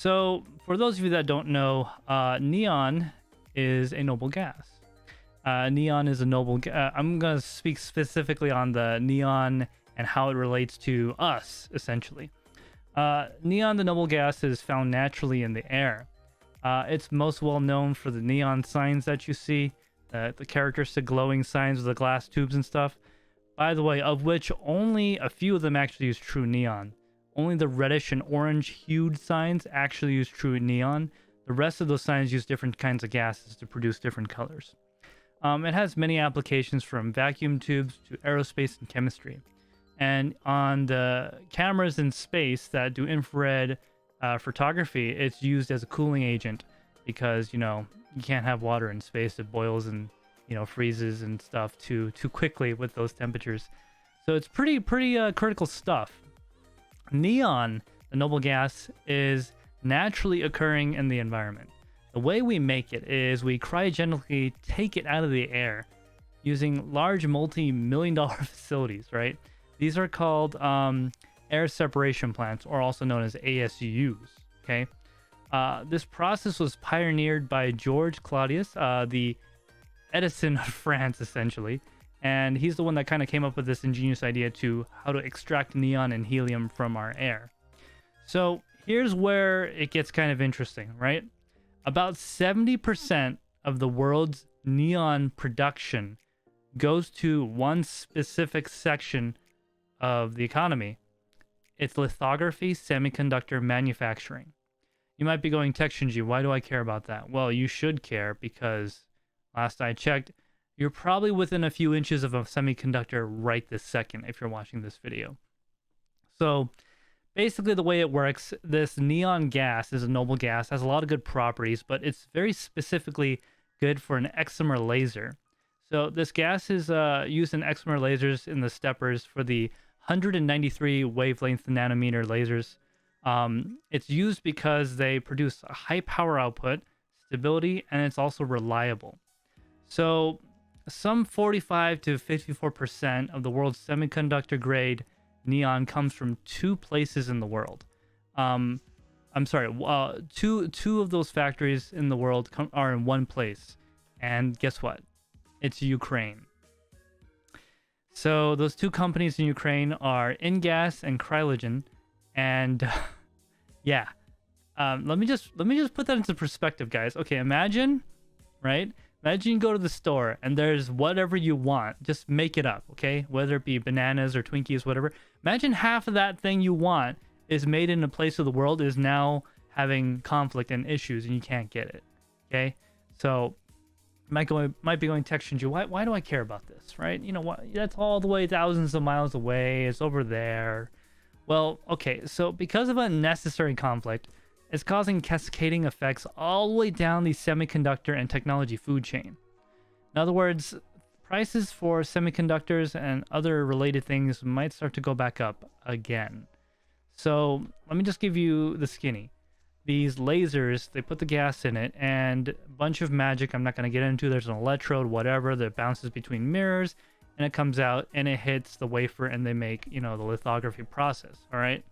So for those of you that don't know, neon is a noble gas. Neon is a noble I'm going to speak specifically on the neon and how it relates to us, essentially. Neon, the noble gas, is found naturally in the air. It's most well known for the neon signs that you see, the characteristic glowing signs with the glass tubes and stuff. By the way, of which only a few of them actually use true neon. Only the reddish and orange hued signs actually use true neon. The rest of those signs use different kinds of gases to produce different colors. It has many applications from vacuum tubes to aerospace and chemistry. And on the cameras in space that do infrared photography, it's used as a cooling agent because, you know, you can't have water in space. It boils and, you know, freezes and stuff too quickly with those temperatures. So it's pretty critical stuff. Neon, the noble gas, is naturally occurring in the environment. The way we make it is we cryogenically take it out of the air using large multi-million-dollar facilities, right? These are called air separation plants, or also known as ASUs, okay? This process was pioneered by George Claudius, the Edison of France, essentially. And he's the one that kind of came up with this ingenious idea to how to extract neon and helium from our air. So here's where it gets kind of interesting, right? About 70% of the world's neon production goes to one specific section of the economy. It's lithography, semiconductor manufacturing. You might be going, TekShinji, why do I care about that? Well, you should care because last I checked, you're probably within a few inches of a semiconductor right this second if you're watching this video. So basically the way it works, this neon gas is a noble gas, has a lot of good properties, but it's very specifically good for an excimer laser. So this gas is used in excimer lasers in the steppers for the 193 wavelength nanometer lasers. It's used because they produce a high power output, stability, and it's also reliable. So some 45 to 54% of the world's semiconductor grade neon comes from two places in the world. I'm sorry, two of those factories in the world are in one place. And guess what? It's Ukraine. So those two companies in Ukraine are InGas and Cryogen. And yeah, let me just put that into perspective, guys. Okay, imagine, right? Imagine you go to the store and there's whatever you want. Just make it up, okay? Whether it be bananas or Twinkies, whatever. Imagine half of that thing you want is made in a place of the world is now having conflict and issues and you can't get it, okay? So might be going, TekShinji, why do I care about this, right? You know what? That's all the way thousands of miles away. It's over there. Well, okay, so because of unnecessary conflict, it's causing cascading effects all the way down the semiconductor and technology food chain. In other words, prices for semiconductors and other related things might start to go back up again. So let me just give you the skinny. These lasers, they put the gas in it and a bunch of magic I'm not going to get into. There's an electrode, whatever, that bounces between mirrors and it comes out and it hits the wafer and they make, you know, the lithography process, all right?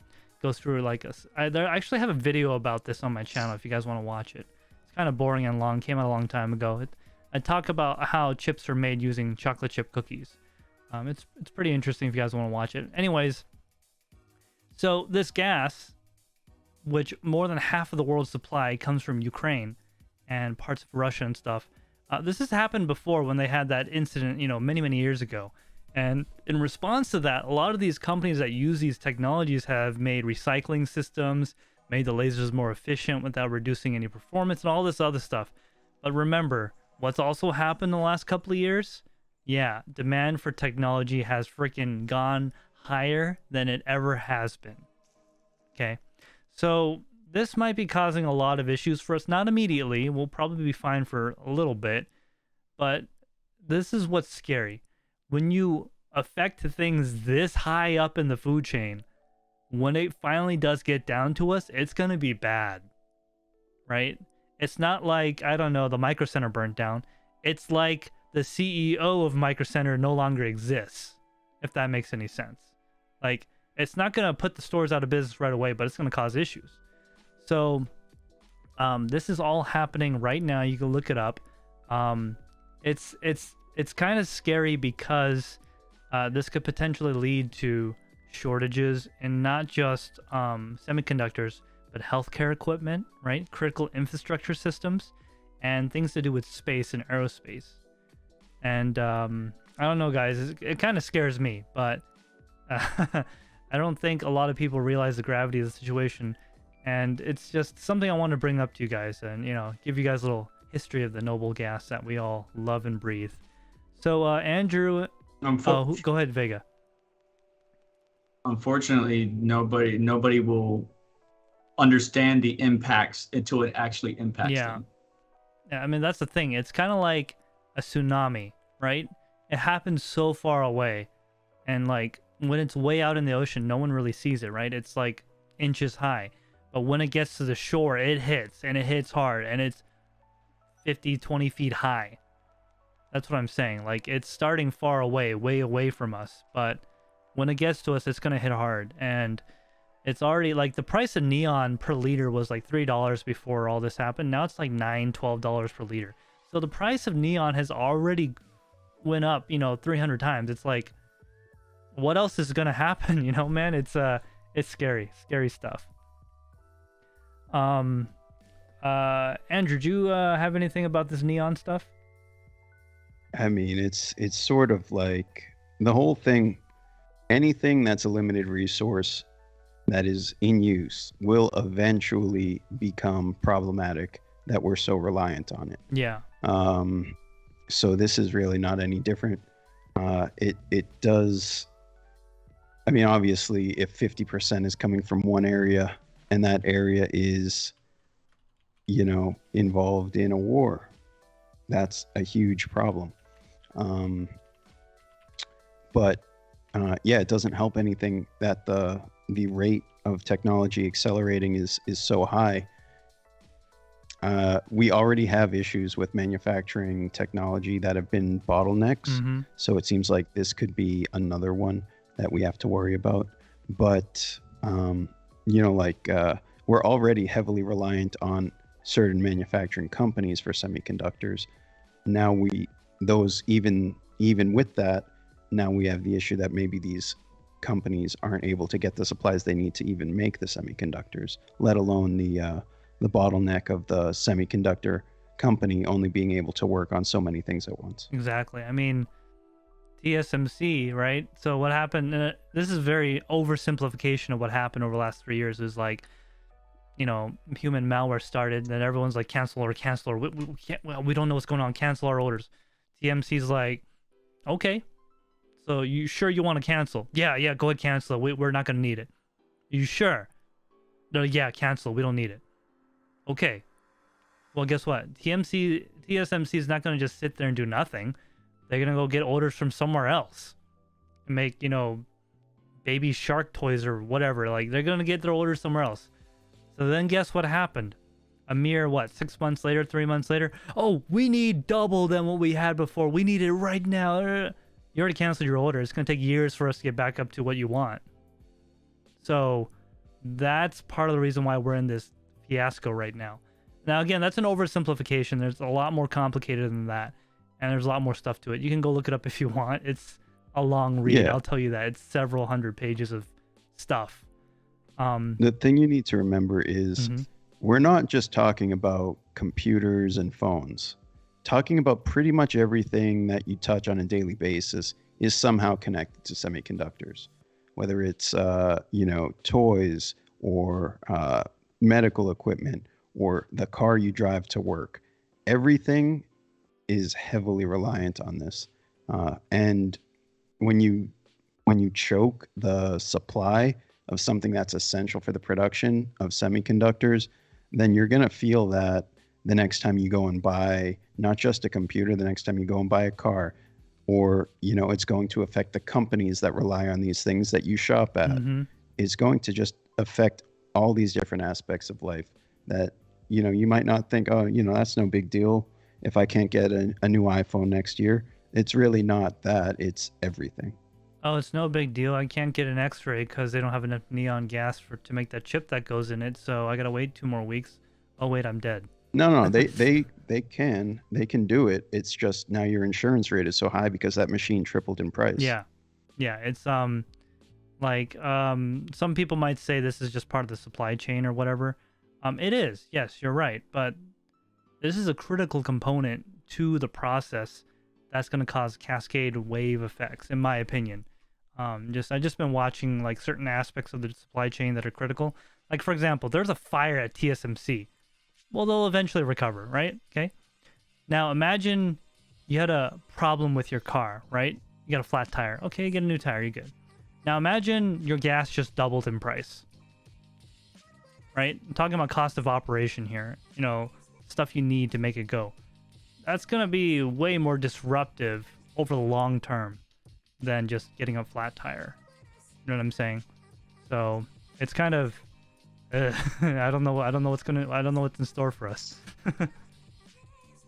Goes through like I actually have a video about this on my channel if you guys want to watch it. It's kind of boring and long, came out a long time ago. I talk about how chips are made using chocolate chip cookies. It's pretty interesting if you guys want to watch it. Anyways, so this gas, which more than half of the world's supply comes from Ukraine and parts of Russia and stuff. This has happened before when they had that incident, you know, many years ago. And in response to that, a lot of these companies that use these technologies have made recycling systems, made the lasers more efficient without reducing any performance and all this other stuff. But remember, what's also happened in the last couple of years? Yeah, demand for technology has freaking gone higher than it ever has been. Okay, so this might be causing a lot of issues for us. Not immediately, we'll probably be fine for a little bit, but this is what's scary. When you affect things this high up in the food chain, when it finally does get down to us, it's going to be bad, right? It's not like, I don't know, the Micro Center burnt down. It's like the CEO of Micro Center no longer exists, if that makes any sense. Like, it's not going to put the stores out of business right away, but it's going to cause issues. So This is all happening right now. You can look it up. It's kind of scary because this could potentially lead to shortages in not just semiconductors, but healthcare equipment, right? Critical infrastructure systems, and things to do with space and aerospace. And I don't know, guys. It kind of scares me, but I don't think a lot of people realize the gravity of the situation. And it's just something I want to bring up to you guys, and give you guys a little history of the noble gas that we all love and breathe. So, Andrew, go ahead, Vega. Unfortunately, nobody will understand the impacts until it actually impacts them. Yeah, I mean, that's the thing. It's kind of like a tsunami, right? It happens so far away, and like when it's way out in the ocean, no one really sees it, right? It's like inches high. But when it gets to the shore, it hits, and it hits hard, and it's 50, 20 feet high. That's what I'm saying. Like, it's starting far away, way away from us. But when it gets to us, it's going to hit hard. And it's already, like, the price of neon per liter was like $3 before all this happened. Now it's like $9, $12 per liter. So the price of neon has already went up, 300 times. It's like, what else is going to happen? Man, it's scary stuff. Andrew, do you have anything about this neon stuff? I mean, it's sort of like the whole thing. Anything that's a limited resource that is in use will eventually become problematic, that we're so reliant on it. Yeah. So this is really not any different. It does. I mean, obviously, if 50% is coming from one area, and that area is, involved in a war, that's a huge problem. But it doesn't help anything that the rate of technology accelerating is so high. We already have issues with manufacturing technology that have been bottlenecks. Mm-hmm. So it seems like this could be another one that we have to worry about. But we're already heavily reliant on certain manufacturing companies for semiconductors. Now even with that, now we have the issue that maybe these companies aren't able to get the supplies they need to even make the semiconductors, let alone the bottleneck of the semiconductor company only being able to work on so many things at once. Exactly. I mean, TSMC, right? So what happened, this is very oversimplification of what happened over the last 3 years, is like, human malware started, then everyone's like, cancel order. We don't know what's going on, cancel our orders. TMC's like, okay, so you sure you want to cancel? Yeah, go ahead, cancel it. We're not going to need it. You sure? No, yeah, cancel. We don't need it. Okay. Well, guess what? TSMC is not going to just sit there and do nothing. They're going to go get orders from somewhere else and make, baby shark toys or whatever. Like, they're going to get their orders somewhere else. So then guess what happened? A mere, 6 months later, 3 months later? Oh, we need double than what we had before. We need it right now. You already canceled your order. It's going to take years for us to get back up to what you want. So that's part of the reason why we're in this fiasco right now. Now, again, that's an oversimplification. There's a lot more complicated than that. And there's a lot more stuff to it. You can go look it up if you want. It's a long read. Yeah. I'll tell you that. It's several hundred pages of stuff. The thing you need to remember is we're not just talking about computers and phones. Talking about pretty much everything that you touch on a daily basis is somehow connected to semiconductors. Whether it's, toys or medical equipment or the car you drive to work. Everything is heavily reliant on this. And when you choke the supply of something that's essential for the production of semiconductors, then you're going to feel that the next time you go and buy not just a computer, the next time you go and buy a car, or, it's going to affect the companies that rely on these things that you shop at. It's going to just affect all these different aspects of life that, you might not think, oh, that's no big deal if I can't get a new iPhone next year. It's really not that. It's everything. Oh, it's no big deal. I can't get an X-ray because they don't have enough neon gas to make that chip that goes in it, so I gotta wait 2 more weeks. oh wait, I'm dead. No, they can do it. It's just now your insurance rate is so high because that machine tripled in price. Yeah, it's like some people might say this is just part of the supply chain or whatever. It is, yes, you're right, but this is a critical component to the process that's going to cause cascade wave effects, in my opinion. I've just been watching like certain aspects of the supply chain that are critical. Like for example, there's a fire at TSMC. Well, they'll eventually recover, right? Okay. Now imagine you had a problem with your car, right? You got a flat tire. Okay, you get a new tire, you're good. Now imagine your gas just doubled in price. Right? I'm talking about cost of operation here. You know, stuff you need to make it go. That's going to be way more disruptive over the long term than just getting a flat tire. You know what I'm saying? So it's kind of I don't know what's in store for us.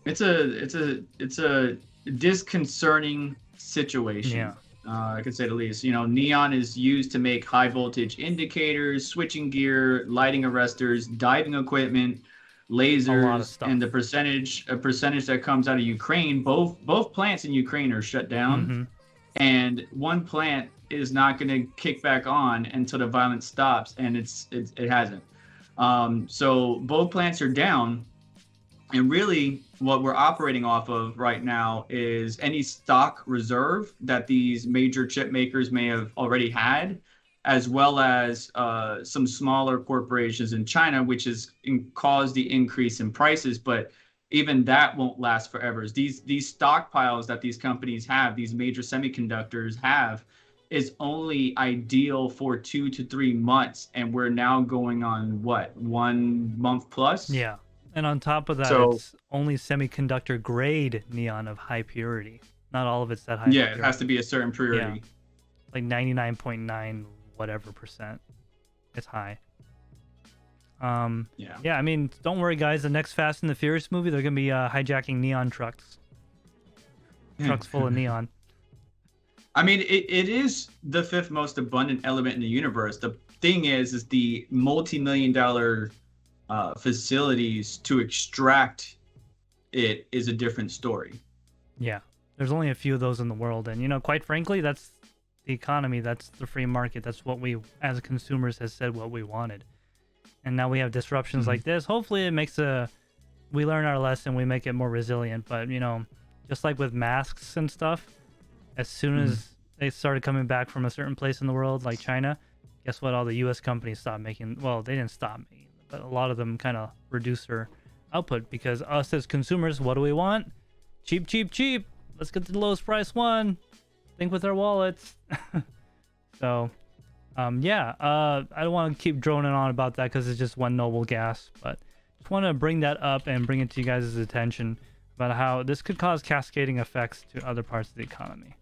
It's a disconcerting situation. Yeah. I could say the least. You know, neon is used to make high voltage indicators, switching gear, lighting arresters, diving equipment, lasers, and the percentage that comes out of Ukraine. Both plants in Ukraine are shut down, and one plant is not going to kick back on until the violence stops, and it hasn't. So both plants are down, and really what we're operating off of right now is any stock reserve that these major chip makers may have already had, as well as some smaller corporations in China, which has caused the increase in prices. But even that won't last forever. These stockpiles that these companies have, these major semiconductors have, is only ideal for 2 to 3 months, and we're now going on what, 1 month plus? Yeah, and on top of that, it's only semiconductor grade neon of high purity. Not all of it's that high. Yeah, purity. It has to be a certain purity. Yeah. Like 99.9 whatever percent. It's high. Yeah. I mean, don't worry, guys. The next Fast and the Furious movie, they're gonna be hijacking neon trucks. Trucks full of neon. I mean, it is the 5th most abundant element in the universe. The thing is the multi-million-dollar facilities to extract it is a different story. Yeah, there's only a few of those in the world, and you know, quite frankly, that's the economy, that's the free market, that's what we as consumers has said what we wanted. And now we have disruptions like this. Hopefully it makes we learn our lesson, we make it more resilient. But you know, just like with masks and stuff, as soon as they started coming back from a certain place in the world, like China, guess what? All the U.S. companies stopped making. Well, they didn't stop making, but a lot of them kind of reduced their output because us as consumers, what do we want? Cheap, cheap, cheap. Let's get the lowest price one. Think with our wallets. So, I don't want to keep droning on about that because it's just one noble gas, but just want to bring that up and bring it to you guys' attention about how this could cause cascading effects to other parts of the economy.